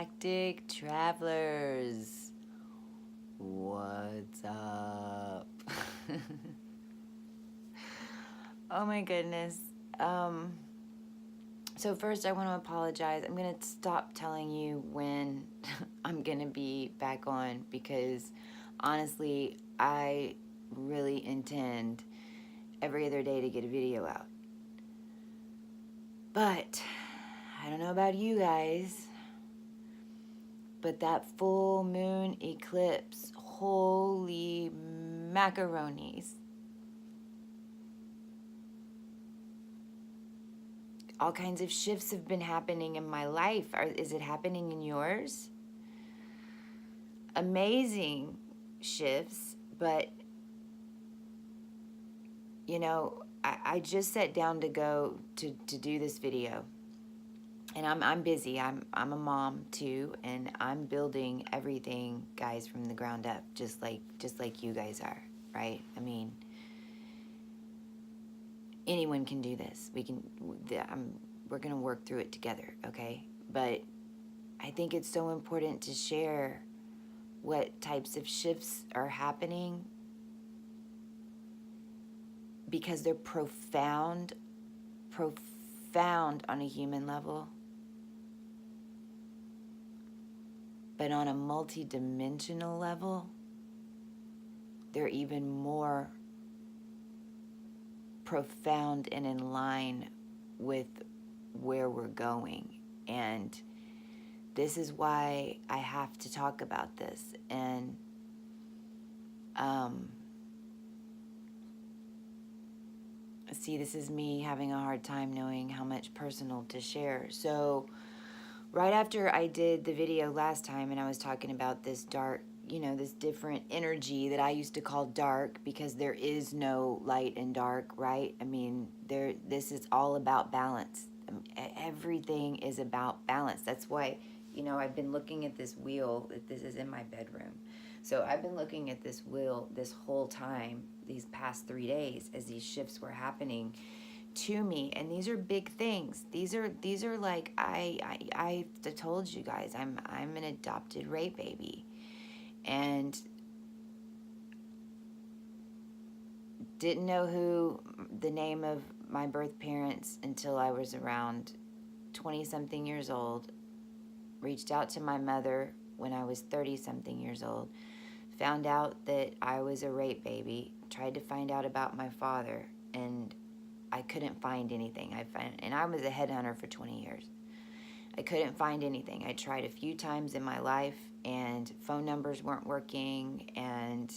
galactic travelers. What's up? Oh my goodness. So first I want to apologize. I'm going to stop telling you when I'm going to be back on, because honestly, I really intend every other day to get a video out. But I don't know about you guys, but that full moon eclipse, holy macaronis. All kinds of shifts have been happening in my life. Is it happening in yours? Amazing shifts, but you know, I just sat down to go to do this video, and I'm busy. I'm a mom too, and I'm building everything, guys, from the ground up, just like you guys are, right? I mean, anyone can do this. We're gonna work through it together, okay? But I think it's so important to share what types of shifts are happening, because they're profound on a human level, but on a multidimensional level, they're even more profound and in line with where we're going. And this is why I have to talk about this. And see, this is me having a hard time knowing how much personal to share. So right after I did the video last time, and I was talking about this dark, you know, this different energy that I used to call dark, because there is no light and dark, right? I mean, this is all about balance. Everything is about balance. That's why, you know, I've been looking at this wheel. This is in my bedroom. So I've been looking at this wheel this whole time, these past 3 days, as these shifts were happening to me. And these are big things. These are like, I told you guys, I'm an adopted rape baby. And didn't know who the name of my birth parents until I was around 20-something years old. Reached out to my mother when I was 30-something years old. Found out that I was a rape baby. Tried to find out about my father, and I couldn't find anything. And I was a headhunter for 20 years. I couldn't find anything. I tried a few times in my life, and phone numbers weren't working, and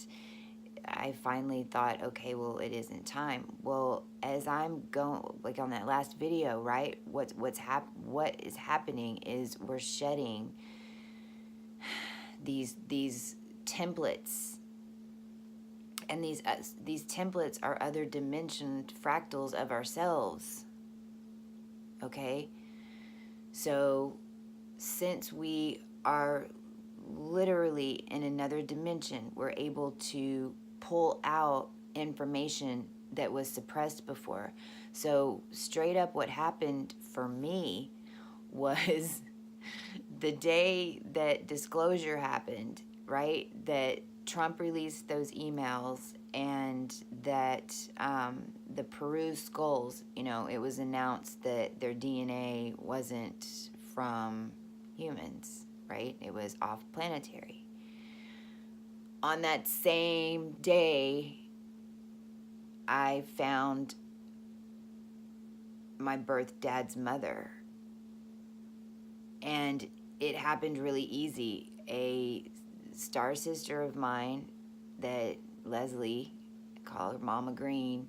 I finally thought, okay, well, it isn't time. Well, as I'm going, like on that last video, right, what is happening is we're shedding these templates, and these templates are other dimensioned fractals of ourselves, okay? So since we are literally in another dimension, we're able to pull out information that was suppressed before. So straight up, what happened for me was the day that disclosure happened, right? That Trump released those emails, and that the Peru skulls, you know, it was announced that their DNA wasn't from humans, right? It was off-planetary. On that same day, I found my birth dad's mother. And it happened really easy. A star sister of mine, that Leslie, I call her Mama Green,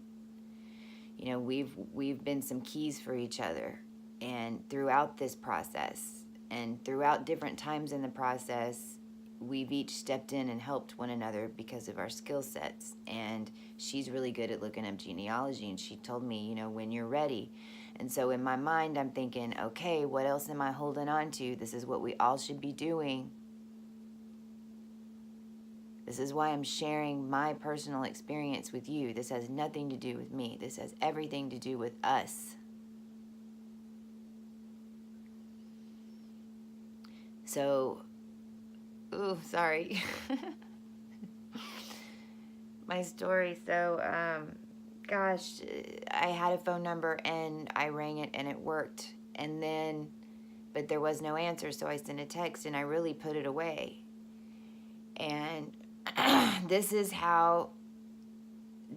you know, we've been some keys for each other. And throughout this process, and throughout different times in the process, we've each stepped in and helped one another because of our skill sets. And she's really good at looking up genealogy, and she told me, you know, when you're ready. And so in my mind, I'm thinking, okay, what else am I holding on to? This is what we all should be doing. This is why I'm sharing my personal experience with you. This has nothing to do with me. This has everything to do with us. So, ooh, sorry. My story. So, gosh, I had a phone number and I rang it and it worked. And then, but there was no answer. So I sent a text and I really put it away. And this is how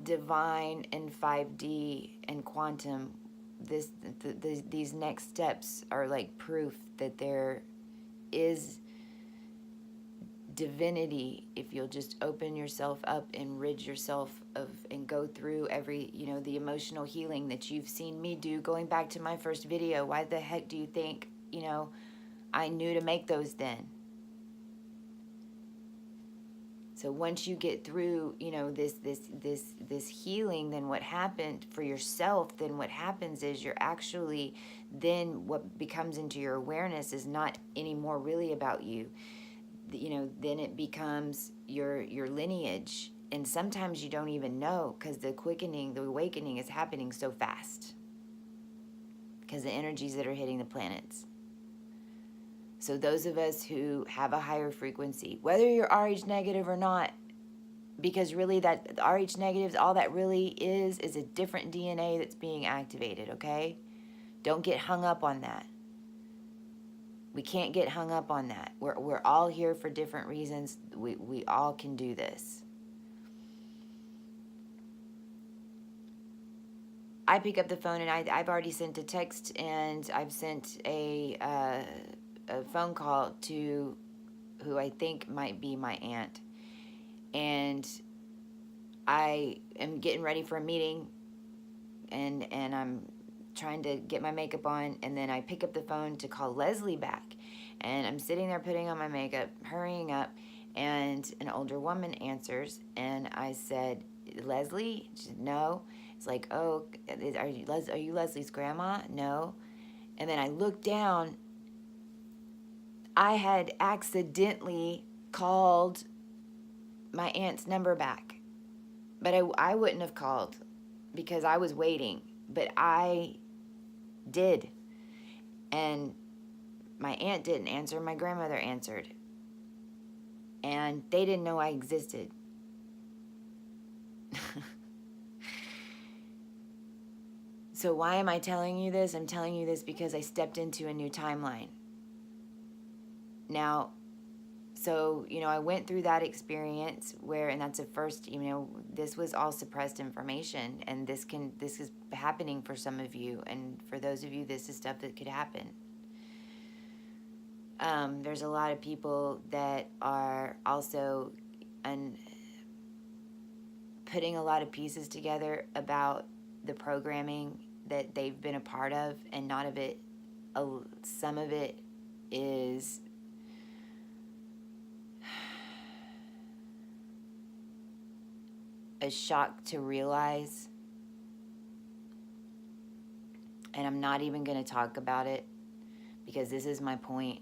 divine and 5D and quantum, these next steps are like proof that there is divinity if you'll just open yourself up and rid yourself of and go through every, the emotional healing that you've seen me do. Going back to my first video, why the heck do you think, I knew to make those then? So once you get through, this healing, then what happened for yourself, then what happens is you're actually, then what becomes into your awareness is not anymore really about you. Then it becomes your lineage. And sometimes you don't even know, because the awakening is happening so fast. Because the energies that are hitting the planets. So those of us who have a higher frequency, whether you're RH negative or not, because really that RH negatives, all that really is a different DNA that's being activated, okay? Don't get hung up on that. We can't get hung up on that. We're all here for different reasons. We all can do this. I pick up the phone and I've already sent a text and I've sent a phone call to who I think might be my aunt. And I am getting ready for a meeting and I'm trying to get my makeup on, and then I pick up the phone to call Leslie back. And I'm sitting there putting on my makeup, hurrying up, and an older woman answers, and I said, Leslie? She said, no. It's like, oh, are you Leslie's grandma? No. And then I looked down. I had accidentally called my aunt's number back. But I wouldn't have called because I was waiting. But I did. And my aunt didn't answer. My grandmother answered. And they didn't know I existed. So why am I telling you this? I'm telling you this because I stepped into a new timeline. Now, so, I went through that experience and that's the first, this was all suppressed information, and this is happening for some of you, and for those of you, this is stuff that could happen. There's a lot of people that are also putting a lot of pieces together about the programming that they've been a part of, and not of it. Some of it is a shock to realize, and I'm not even going to talk about it because this is my point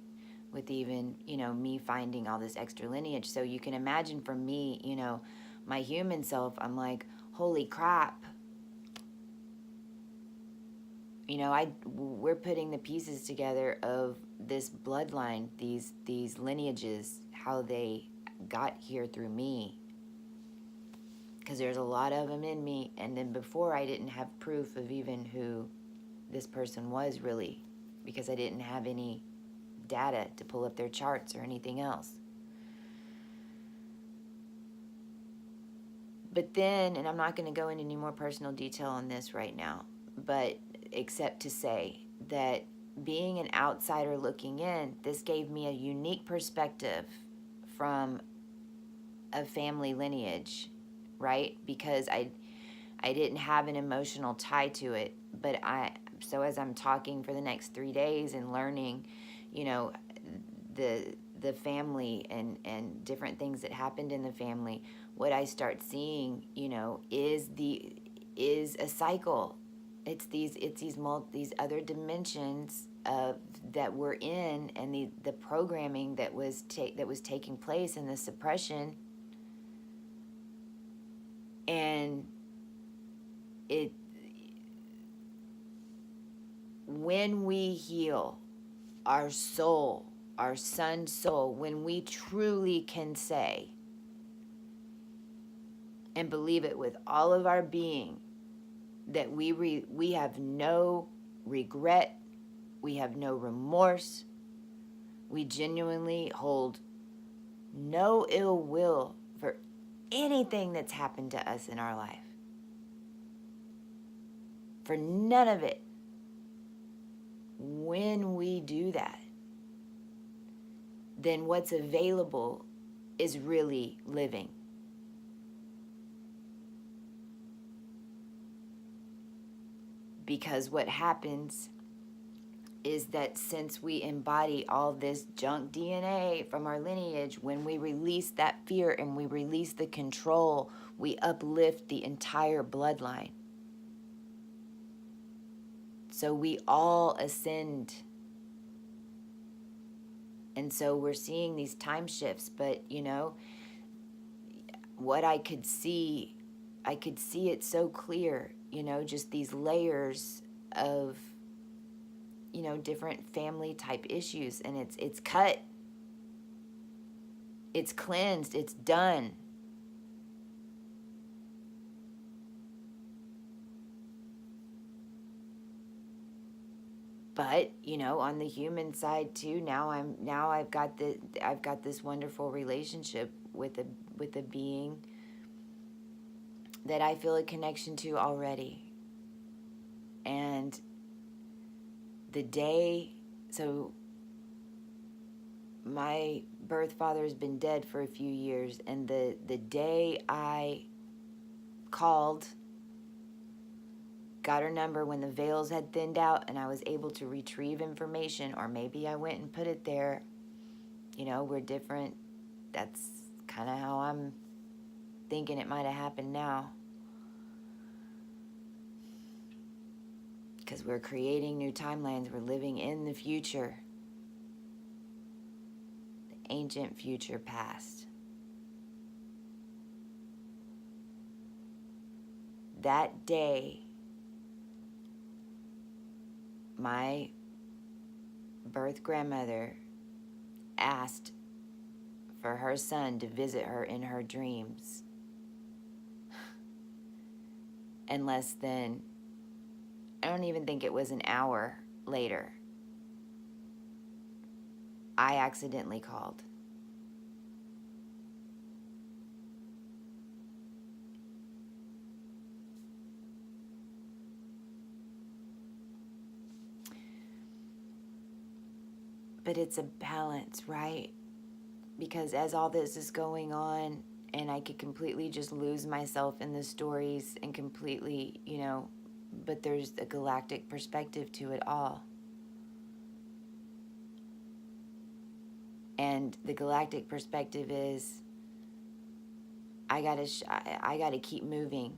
with even, me finding all this extra lineage. So you can imagine for me, my human self, I'm like, holy crap. We're putting the pieces together of this bloodline, these lineages, how they got here through me. Because there's a lot of them in me, and then before I didn't have proof of even who this person was really, because I didn't have any data to pull up their charts or anything else. But then, and I'm not going to go into any more personal detail on this right now, but except to say that being an outsider looking in, this gave me a unique perspective from a family lineage, right? Because I didn't have an emotional tie to it, but so as I'm talking for the next 3 days and learning, the family and different things that happened in the family, what I start seeing, is a cycle. It's these other dimensions that we're in, and the programming that was taking place, and the suppression. And when we heal, our soul, our sun soul, when we truly can say and believe it with all of our being that we have no regret, we have no remorse, we genuinely hold no ill will for anything that's happened to us in our life. For none of it. When we do that, then what's available is really living. Because what happens is that since we embody all this junk DNA from our lineage, when we release that fear and we release the control, we uplift the entire bloodline. So we all ascend. And so we're seeing these time shifts, but you know, what I could see it so clear, you know, just these layers of, you know, different family type issues, and it's cut, it's cleansed, it's done. But, you know, on the human side too, now I've got this wonderful relationship with a being that I feel a connection to already. And the day, so my birth father has been dead for a few years, and the day I called, got her number when the veils had thinned out and I was able to retrieve information, or maybe I went and put it there, you know, we're different. That's kind of how I'm thinking it might have happened now. Because we're creating new timelines. We're living in the future. The ancient future past. That day, my birth grandmother asked for her son to visit her in her dreams. And less than, I don't even think it was an hour later, I accidentally called. But it's a balance, right? Because as all this is going on, and I could completely just lose myself in the stories and completely, you know, but there's a galactic perspective to it all. And the galactic perspective is, I gotta keep moving.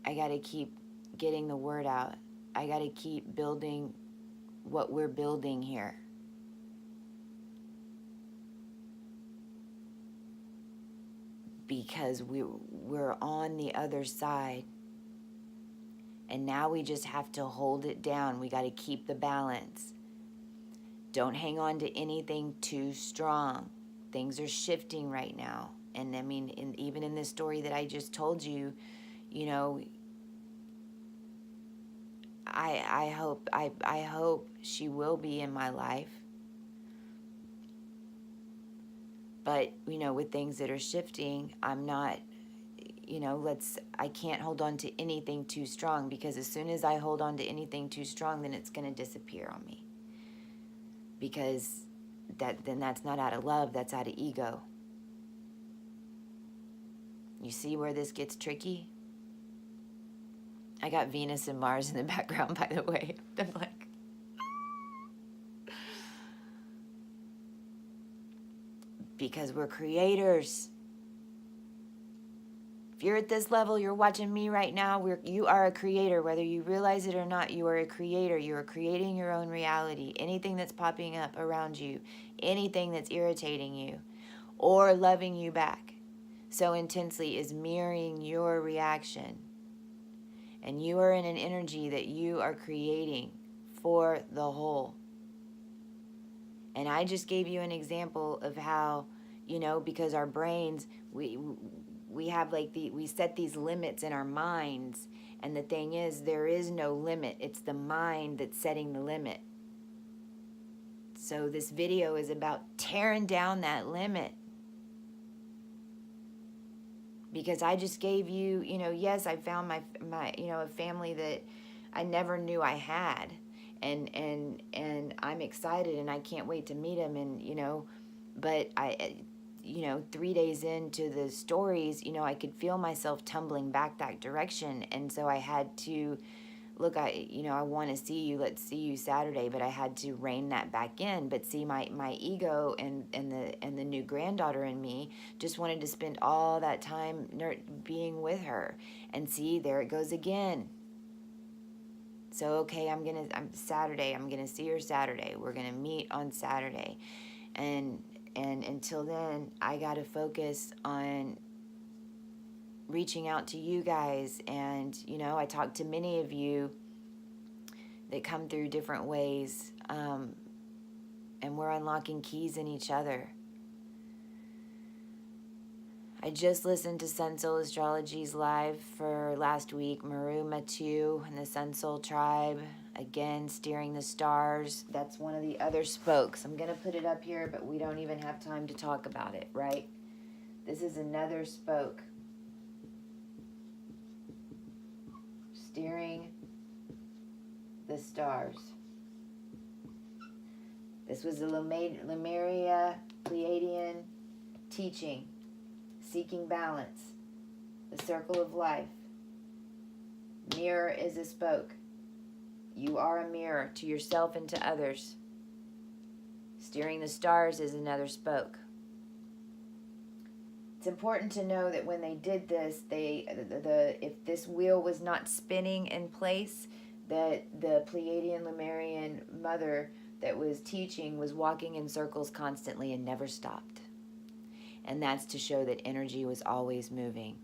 I gotta keep getting the word out. I gotta keep building what we're building here. Because we're on the other side. And now we just have to hold it down. We got to keep the balance. Don't hang on to anything too strong. Things are shifting right now. And I mean, even in this story that I just told you, you know, I hope she will be in my life. But, you know, with things that are shifting, I'm not, you know, I can't hold on to anything too strong, because as soon as I hold on to anything too strong, then it's going to disappear on me. Because then that's not out of love, that's out of ego. You see where this gets tricky? I got Venus and Mars in the background, by the way. I'm like, because we're creators. If you're at this level, you're watching me right now, you are a creator. Whether you realize it or not, you are a creator. You are creating your own reality. Anything that's popping up around you, anything that's irritating you or loving you back so intensely is mirroring your reaction. And you are in an energy that you are creating for the whole. And I just gave you an example of how, you know, because our brains, we have like we set these limits in our minds. And the thing is, there is no limit. It's the mind that's setting the limit. So this video is about tearing down that limit. Because I just gave you, you know, yes, I found my you know, a family that I never knew I had. And I'm excited and I can't wait to meet them. And, you know, but you know, 3 days into the stories, you know, I could feel myself tumbling back that direction. And so I had to, look, you know, I want to see you, let's see you Saturday, but I had to rein that back in. But see, my ego and the new granddaughter in me just wanted to spend all that time being with her. And see, there it goes again. So, okay, I'm Saturday, I'm going to see her Saturday. We're going to meet on Saturday. And until then, I got to focus on reaching out to you guys. And, you know, I talked to many of you that come through different ways. And we're unlocking keys in each other. I just listened to Sun Soul Astrology's live for last week. Maru Matu and the Sun Soul Tribe. Again, steering the stars. That's one of the other spokes. I'm going to put it up here, but we don't even have time to talk about it, right? This is another spoke. Steering the stars. This was the Lemurian Pleiadian teaching. Seeking balance. The circle of life. Mirror is a spoke. You are a mirror to yourself and to others. Steering the stars is another spoke. It's important to know that when they did this, if this wheel was not spinning in place, that the Pleiadian Lemurian mother that was teaching was walking in circles constantly and never stopped. And that's to show that energy was always moving.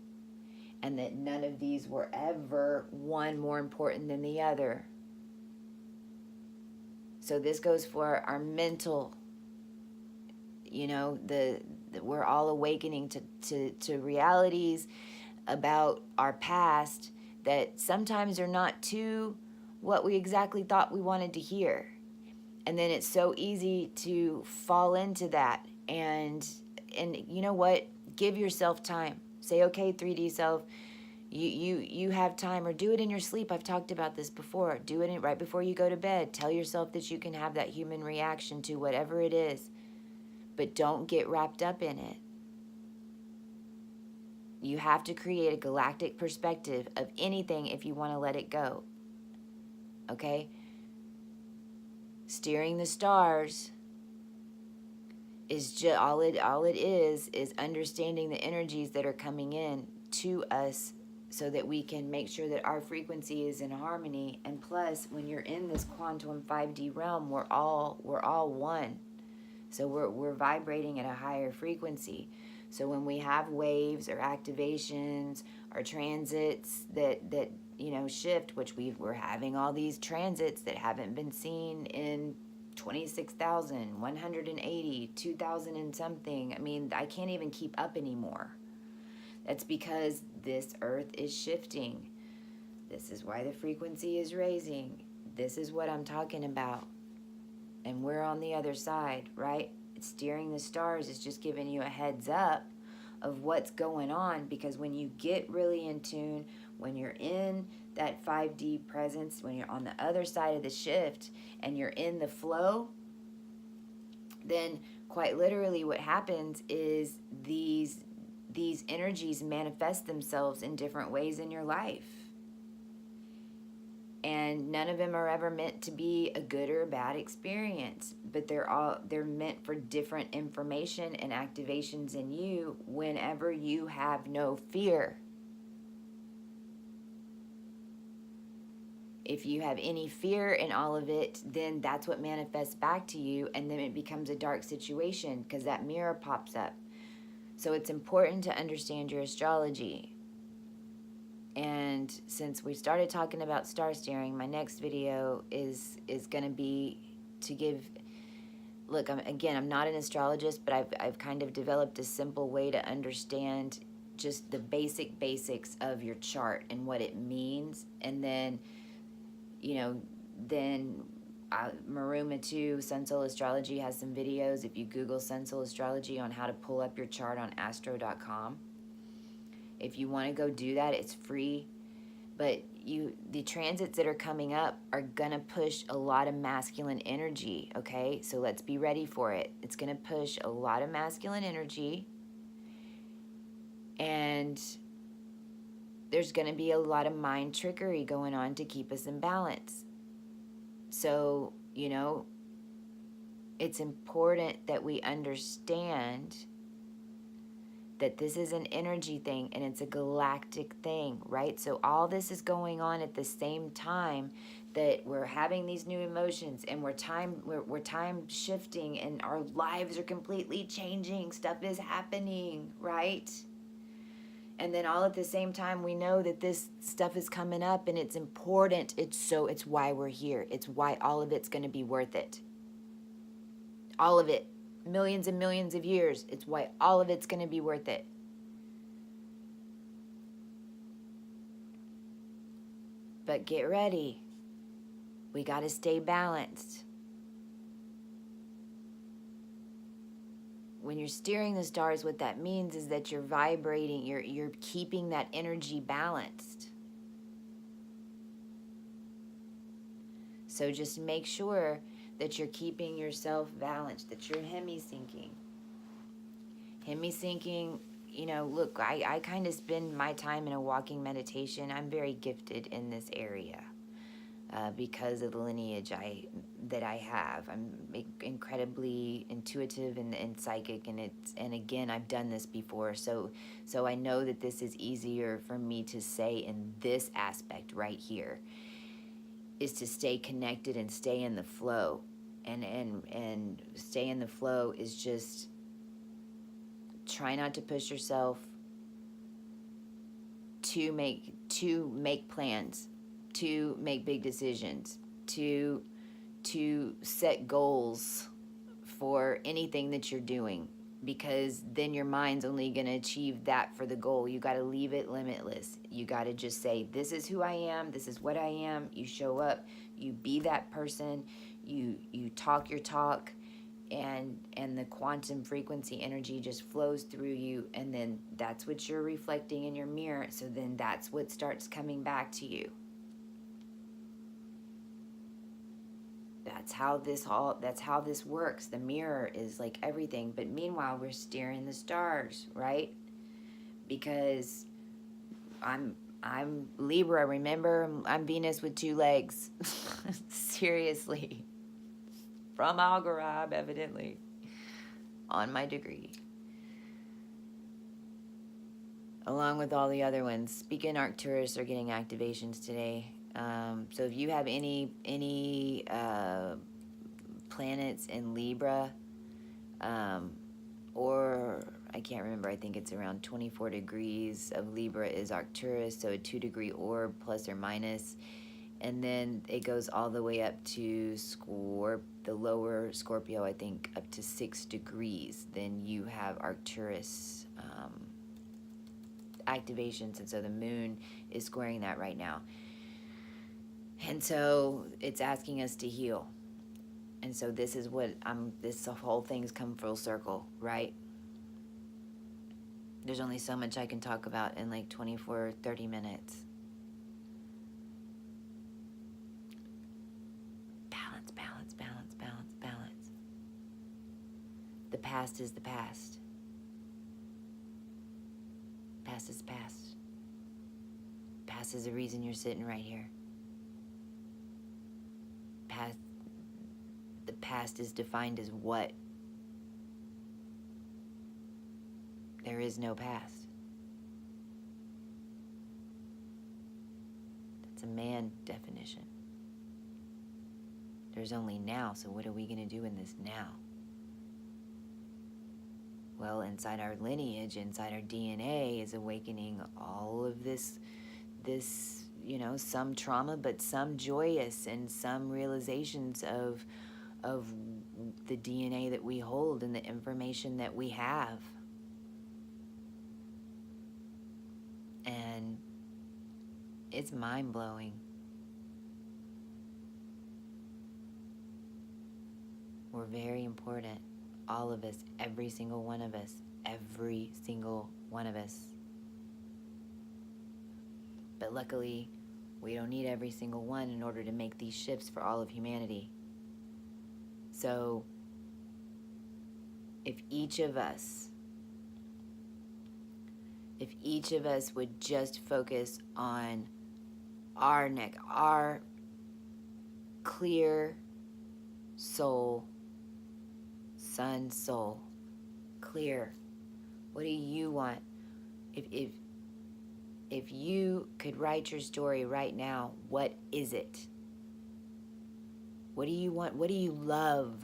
And that none of these were ever one more important than the other. So this goes for our mental, you know, we're all awakening to realities about our past that sometimes are not to what we exactly thought we wanted to hear. And then it's so easy to fall into that. And you know what? Give yourself time. Say, okay, 3D self, you have time, or do it in your sleep. I've talked about this before. Do it right before you go to bed. Tell yourself that you can have that human reaction to whatever it is, but don't get wrapped up in it. You have to create a galactic perspective of anything if you want to let it go. Okay? Steering the stars is just all it is understanding the energies that are coming in to us so that we can make sure that our frequency is in harmony. And plus, when you're in this quantum 5D realm, we're all one. So we're vibrating at a higher frequency. So when we have waves or activations or transits that you know shift, which we're having all these transits that haven't been seen in 26,000, 180, 2,000 and something. I mean, I can't even keep up anymore. That's because this earth is shifting. This is why the frequency is raising. This is what I'm talking about. And we're on the other side, right? Steering the stars is just giving you a heads up of what's going on, because when you get really in tune, when you're in that 5D presence, when you're on the other side of the shift and you're in the flow, then quite literally what happens is these energies manifest themselves in different ways in your life. And none of them are ever meant to be a good or a bad experience, but they're meant for different information and activations in you whenever you have no fear. If you have any fear in all of it, then that's what manifests back to you, and then it becomes a dark situation because that mirror pops up. So it's important to understand your astrology. And since we started talking about star steering, my next video is going to be to give look, I'm not an astrologist, but I've kind of developed a simple way to understand just the basics of your chart and what it means. And then, then Maruma too, Sun Soul Astrology, has some videos. If you Google Sun Soul Astrology on how to pull up your chart on astro.com. If you want to go do that, it's free. But the transits that are coming up are gonna push a lot of masculine energy, okay? So let's be ready for it. It's gonna push a lot of masculine energy, and there's gonna be a lot of mind trickery going on to keep us in balance. So, it's important that we understand that this is an energy thing and it's a galactic thing, right? So all this is going on at the same time that we're having these new emotions, and we're time shifting, and our lives are completely changing. Stuff is happening, right? And then all at the same time, we know that this stuff is coming up and it's important. It's why we're here. It's why all of it's going to be worth it. All of it. Millions and millions of years. It's why all of it's going to be worth it. But get ready. We got to stay balanced. When you're steering the stars, what that means is that you're vibrating, you're keeping that energy balanced. So just make sure that you're keeping yourself balanced, that you're hemi-syncing. Hemi-syncing, look, I kind of spend my time in a walking meditation. I'm very gifted in this area because of the lineage that I have. I'm incredibly intuitive and psychic, and again, I've done this before, so I know that this is easier for me to say in this aspect right here, is to stay connected and stay in the flow. And stay in the flow is just try not to push yourself to make plans, to make big decisions, to set goals for anything that you're doing, because then your mind's only going to achieve that for the goal. You got to leave it limitless. You got to just say, this is who I am, this is what I am. You show up, you be that person, you talk your talk, and the quantum frequency energy just flows through you, and then that's what you're reflecting in your mirror. So then that's what starts coming back to you. That's how this works. The mirror is like everything, but meanwhile we're steering the stars, right? Because I'm Libra, remember? I'm Venus with 2 legs. Seriously. From Algorab, evidently. On my degree. Along with all the other ones. Speaking Arcturus are getting activations today. So if you have any planets in Libra, or I can't remember, I think it's around 24 degrees of Libra is Arcturus, so a 2-degree orb plus or minus, and then it goes all the way up to the lower Scorpio, I think up to 6 degrees, then you have Arcturus activations, and so the moon is squaring that right now. And so it's asking us to heal. And so this is what this whole thing's come full circle, right? There's only so much I can talk about in like 24, 30 minutes. Balance, balance, balance, balance, balance. The past is the past. Past is past. Past is the reason you're sitting right here. The past is defined as what? There is no past. That's a man definition. There's only now, so what are we going to do in this now? Well, inside our lineage, inside our DNA is awakening all of this, some trauma, but some joyous, and some realizations of the DNA that we hold and the information that we have. And it's mind-blowing. We're very important. All of us, every single one of us. Every single one of us. But luckily, we don't need every single one in order to make these shifts for all of humanity. So, if each of us would just focus on our clear soul, sun soul, clear. What do you want? If you could write your story right now, what is it? What do you want? What do you love?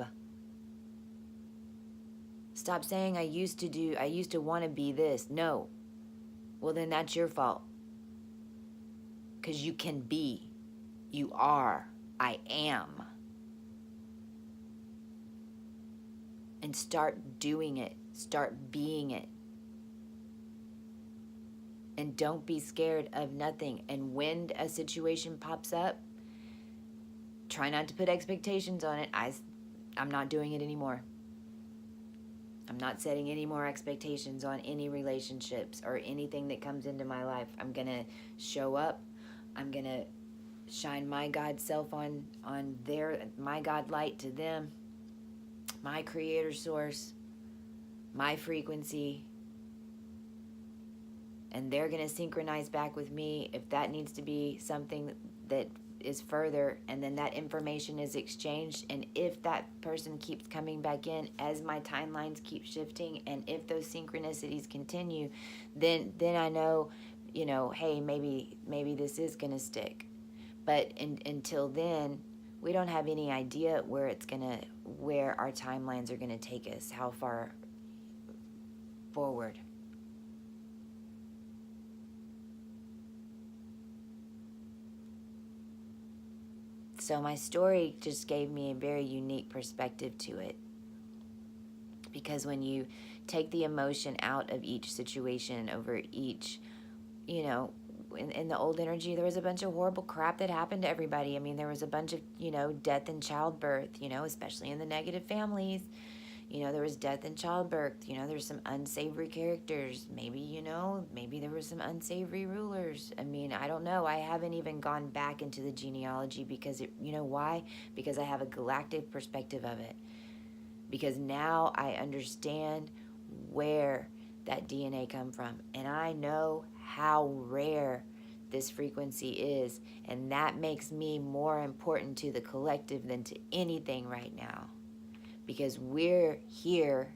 Stop saying I used to want to be this. No. Well, then that's your fault. Because you can be. You are. I am. And start doing it. Start being it. And don't be scared of nothing. And when a situation pops up, try not to put expectations on it. I'm not doing it anymore. I'm not setting any more expectations on any relationships or anything that comes into my life. I'm going to show up. I'm going to shine my God self on my God light to them, my creator source, my frequency. And they're going to synchronize back with me if that needs to be something that is further, and then that information is exchanged. And if that person keeps coming back in as my timelines keep shifting, and if those synchronicities continue, then I know, hey, maybe this is going to stick. But until then, we don't have any idea where our timelines are going to take us, how far forward. So my story just gave me a very unique perspective to it. Because when you take the emotion out of each situation, over each, in the old energy, there was a bunch of horrible crap that happened to everybody. I mean, there was a bunch of, death and childbirth, especially in the negative families. There was death and childbirth. There's some unsavory characters. Maybe, maybe there were some unsavory rulers. I mean, I don't know. I haven't even gone back into the genealogy because, why? Because I have a galactic perspective of it. Because now I understand where that DNA come from. And I know how rare this frequency is. And that makes me more important to the collective than to anything right now. Because we're here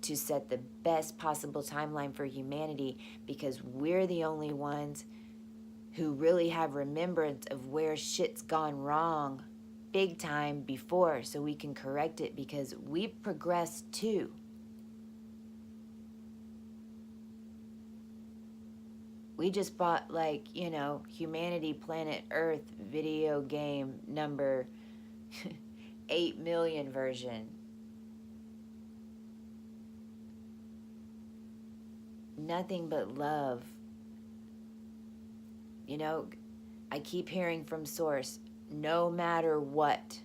to set the best possible timeline for humanity, because we're the only ones who really have remembrance of where shit's gone wrong big time before, so we can correct it, because we've progressed too. We just bought, Humanity Planet Earth video game number 8 million version. Nothing but love. I keep hearing from Source, no matter what,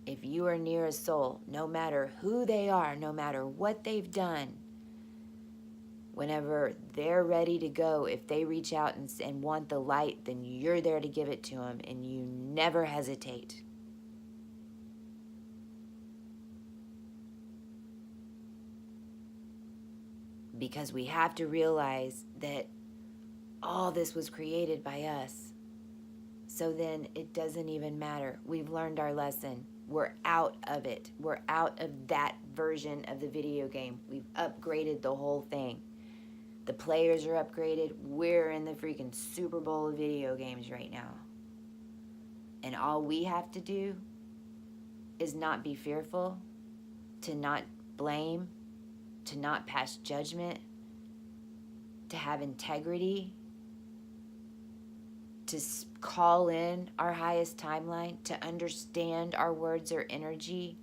if you are near a soul, no matter who they are, no matter what they've done, whenever they're ready to go, if they reach out and want the light, then you're there to give it to them, and you never hesitate. Because we have to realize that all this was created by us. So then it doesn't even matter. We've learned our lesson. We're out of it. We're out of that version of the video game. We've upgraded the whole thing. The players are upgraded. We're in the freaking Super Bowl of video games right now. And all we have to do is not be fearful, to not blame, to not pass judgment, to have integrity, call in our highest timeline, to understand our words or energy,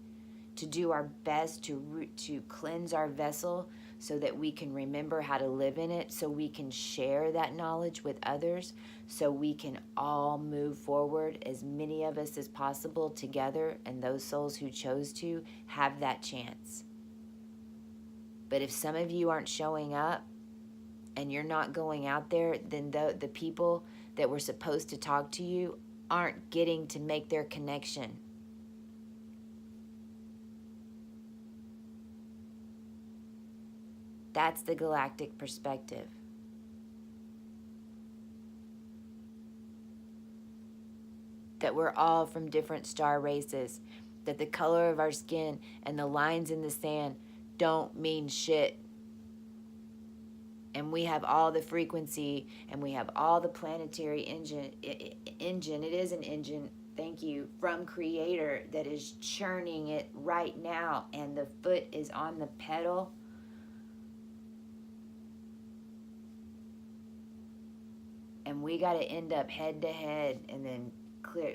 to do our best to cleanse our vessel so that we can remember how to live in it, so we can share that knowledge with others, so we can all move forward, as many of us as possible together, and those souls who chose to have that chance. But if some of you aren't showing up and you're not going out there, then the people that were supposed to talk to you aren't getting to make their connection. That's the galactic perspective. That we're all from different star races. That the color of our skin and the lines in the sand don't mean shit. And we have all the frequency, and we have all the planetary engine. It is an engine, thank you, from Creator that is churning it right now. And the foot is on the pedal. And we got to end up head to head and then clear.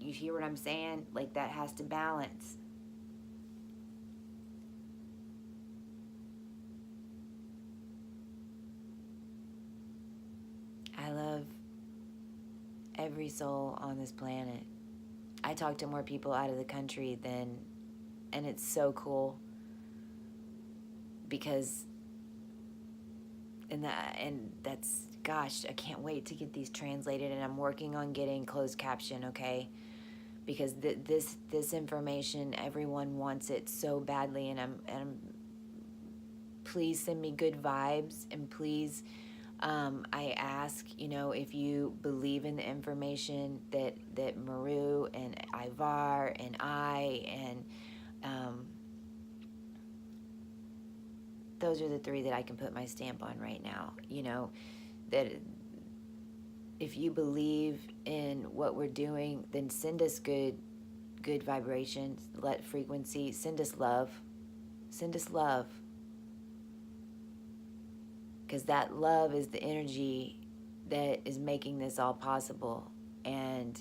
You hear what I'm saying? Like, that has to balance. I love every soul on this planet. I talk to more people out of the country and it's so cool because, and that's, gosh, I can't wait to get these translated, and I'm working on getting closed caption, okay? Because this information, everyone wants it so badly, and I'm please send me good vibes, and please, I ask, if you believe in the information that Maru and Ivar and I and those are the three that I can put my stamp on right now, that if you believe in what we're doing, then send us good vibrations, let frequency, send us love, because that love is the energy that is making this all possible. And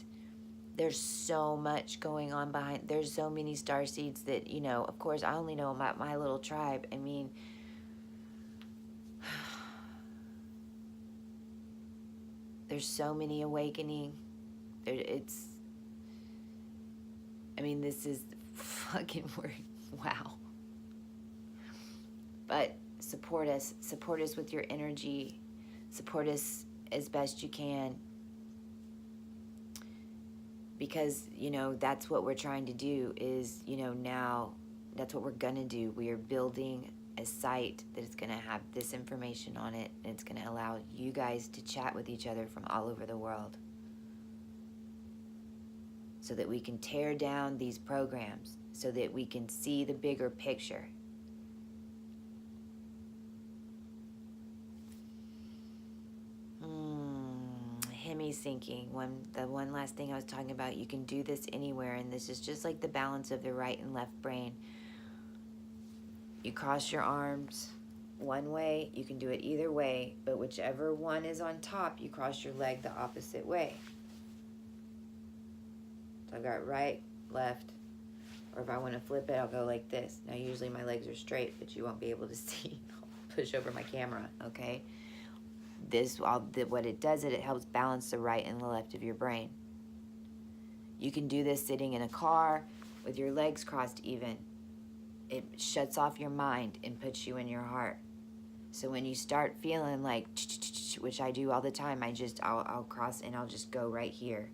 there's so much going on behind, there's so many starseeds that, of course, I only know about my little tribe. I mean, there's so many awakening. This is fucking weird. Wow. But support us with your energy, support us as best you can, because, that's what we're trying to do is, now that's what we're gonna do. We are building a site that is going to have this information on it, and it's going to allow you guys to chat with each other from all over the world so that we can tear down these programs, so that we can see the bigger picture. Hemi-syncing, the one last thing I was talking about, you can do this anywhere, and this is just like the balance of the right and left brain. You cross your arms one way, you can do it either way, but whichever one is on top, you cross your leg the opposite way. So I got right, left, or if I want to flip it, I'll go like this. Now usually my legs are straight, but you won't be able to see. I'll push over my camera, okay? What it does, it helps balance the right and the left of your brain. You can do this sitting in a car with your legs crossed even. It shuts off your mind and puts you in your heart. So when you start feeling like, which I do all the time, I'll cross and I'll just go right here.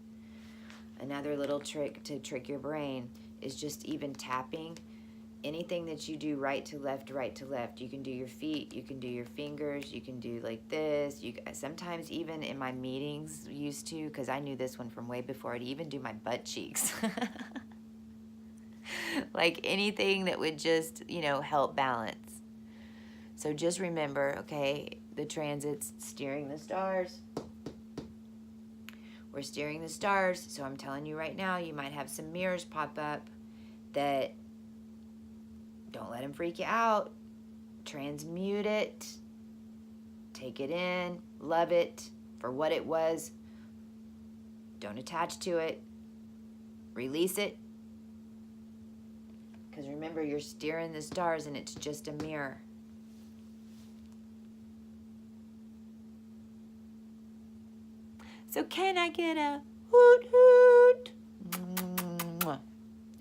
Another little trick to trick your brain is just even tapping. Anything that you do right to left. You can do your feet, you can do your fingers, you can do like this. Sometimes even in my meetings used to, because I knew this one from way before, I'd even do my butt cheeks. Like anything that would just, help balance. So just remember, okay, the transits, steering the stars. We're steering the stars. So I'm telling you right now, you might have some mirrors pop up that don't let them freak you out. Transmute it. Take it in. Love it for what it was Don't attach to it. Release it. Because remember, you're steering the stars and it's just a mirror. So can I get a hoot hoot?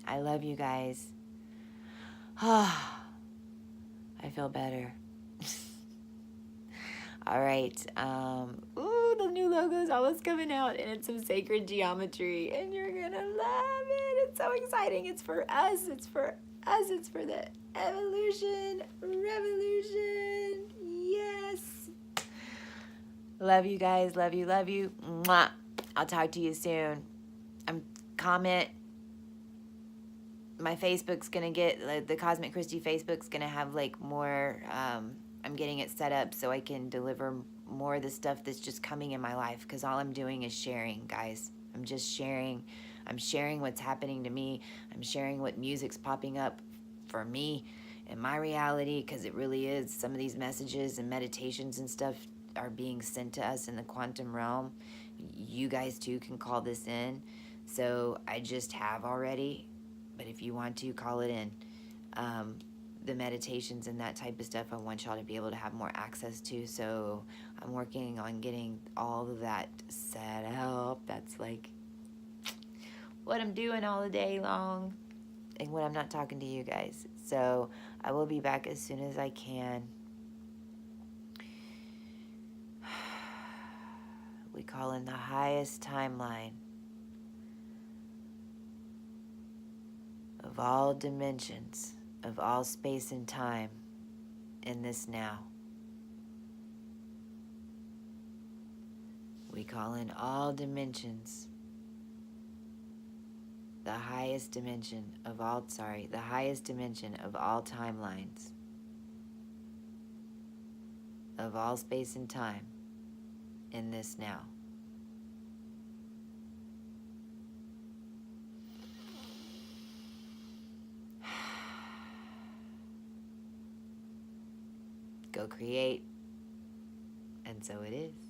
I love you guys. I feel better. All right. Ooh, the new logo is almost coming out, and it's some sacred geometry, and you're gonna love it. It's so exciting. It's for us. It's for us. It's for the evolution, revolution. Yes. Love you guys. Love you. Love you. Mwah. I'll talk to you soon. Comment. My Facebook's gonna get, the Cosmic Christie Facebook's gonna have like more, I'm getting it set up so I can deliver more of the stuff that's just coming in my life, because all I'm doing is sharing, guys. I'm just sharing. I'm sharing what's happening to me. I'm sharing what music's popping up for me in my reality, because it really is. Some of these messages and meditations and stuff are being sent to us in the quantum realm. You guys too can call this in. So I just have already, but if you want to, call it in. The meditations and that type of stuff, I want y'all to be able to have more access to. So I'm working on getting all of that set up. That's like what I'm doing all the day long and when I'm not talking to you guys. So I will be back as soon as I can. We call in the highest timeline of all dimensions, of all space and time in this now. We call in all dimensions, the highest dimension of all, the highest dimension of all timelines, of all space and time in this now. Go create, and so it is.